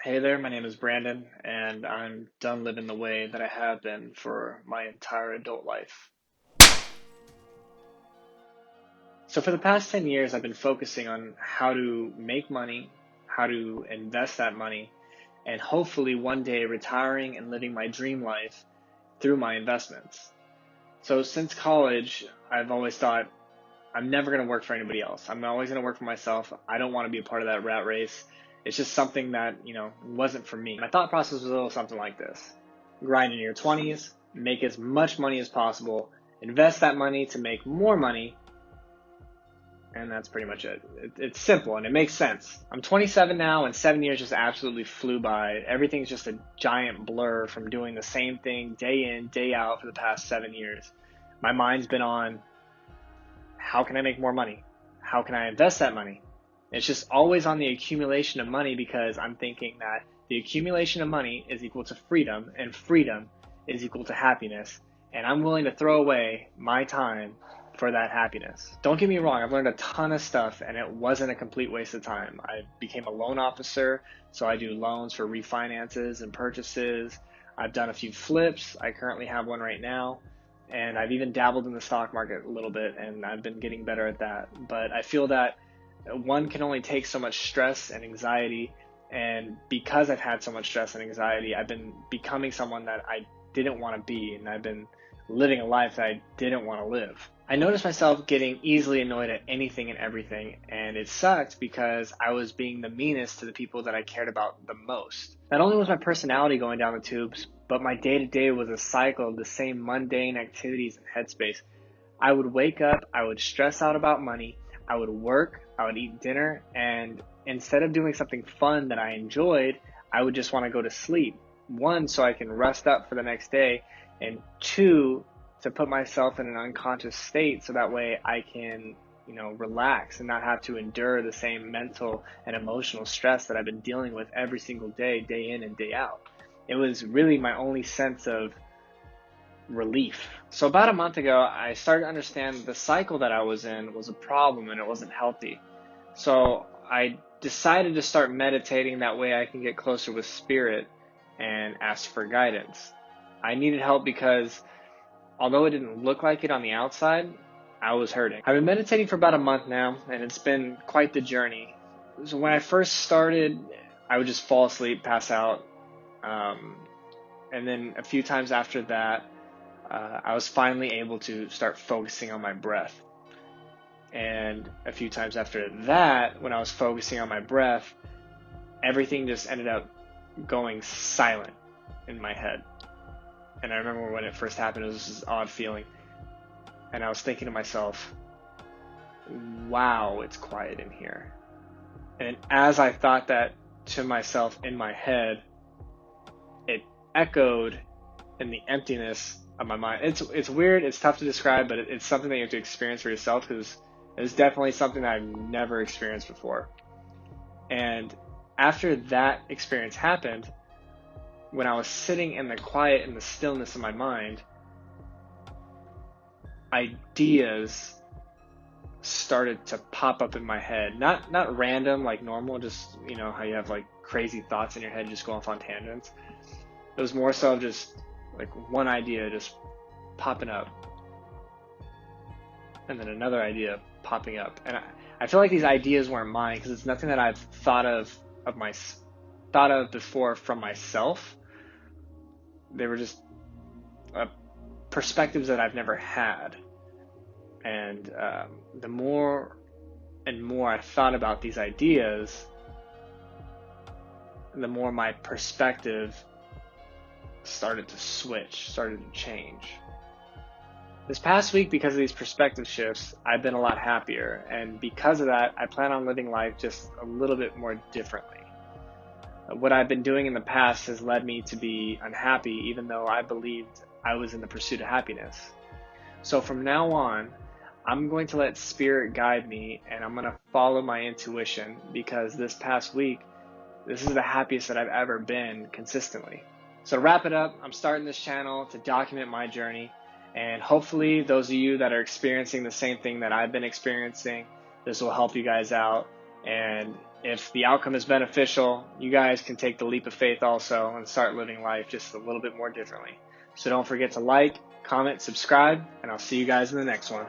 Hey there, my name is Brandon, and I'm done living the way that I have been for my entire adult life. So, for the past 10 years, I've been focusing on how to make money, how to invest that money, and hopefully one day retiring and living my dream life through my investments. So, since college, I've always thought I'm never going to work for anybody else. I'm always going to work for myself. I don't want to be a part of that rat race. It's just something that, wasn't for me. My thought process was a little something like this. Grind in your 20s, make as much money as possible, invest that money to make more money, and that's pretty much it. It's simple and it makes sense. I'm 27 now, and 7 years just absolutely flew by. Everything's just a giant blur from doing the same thing day in, day out for the past 7 years. My mind's been on, how can I make more money? How can I invest that money? It's just always on the accumulation of money, because I'm thinking that the accumulation of money is equal to freedom, and freedom is equal to happiness. And I'm willing to throw away my time for that happiness. Don't get me wrong, I've learned a ton of stuff, and it wasn't a complete waste of time. I became a loan officer, so I do loans for refinances and purchases. I've done a few flips. I currently have one right now. And I've even dabbled in the stock market a little bit, and I've been getting better at that. But I feel that one can only take so much stress and anxiety, and because I've had so much stress and anxiety, I've been becoming someone that I didn't want to be, and I've been living a life that I didn't want to live. I noticed myself getting easily annoyed at anything and everything, and it sucked because I was being the meanest to the people that I cared about the most. Not only was my personality going down the tubes, but my day-to-day was a cycle of the same mundane activities and headspace. I would wake up, I would stress out about money, I would work, I would eat dinner, and instead of doing something fun that I enjoyed, I would just want to go to sleep. One, so I can rest up for the next day, and two, to put myself in an unconscious state so that way I can, relax and not have to endure the same mental and emotional stress that I've been dealing with every single day, day in and day out. It was really my only sense of relief. So about a month ago, I started to understand the cycle that I was in was a problem and it wasn't healthy. So I decided to start meditating, that way I can get closer with spirit and ask for guidance. I needed help because although it didn't look like it on the outside, I was hurting. I've been meditating for about a month now, and it's been quite the journey. So when I first started, I would just fall asleep, pass out, and then a few times after that, I was finally able to start focusing on my breath. And a few times after that, when I was focusing on my breath, everything just ended up going silent in my head. And I remember when it first happened, it was just this odd feeling. And I was thinking to myself, wow, it's quiet in here. And as I thought that to myself in my head, it echoed in the emptiness of my mind. It's weird, it's tough to describe, but it's something that you have to experience for yourself, because it's definitely something that I've never experienced before. And after that experience happened, when I was sitting in the quiet and the stillness of my mind, ideas started to pop up in my head. Not random like normal, just how you have like crazy thoughts in your head just go off on tangents. It was more so just like one idea just popping up, and then another idea popping up. And I feel like these ideas weren't mine, because it's nothing that I've thought of before from myself. They were just perspectives that I've never had. And the more and more I thought about these ideas, the more my perspective started to switch, started to change. This past week, because of these perspective shifts, I've been a lot happier. And because of that, I plan on living life just a little bit more differently. What I've been doing in the past has led me to be unhappy, even though I believed I was in the pursuit of happiness. So from now on, I'm going to let spirit guide me, and I'm going to follow my intuition, because this past week, this is the happiest that I've ever been consistently. So to wrap it up, I'm starting this channel to document my journey, and hopefully those of you that are experiencing the same thing that I've been experiencing, this will help you guys out. And if the outcome is beneficial, you guys can take the leap of faith also and start living life just a little bit more differently. So don't forget to like, comment, subscribe, and I'll see you guys in the next one.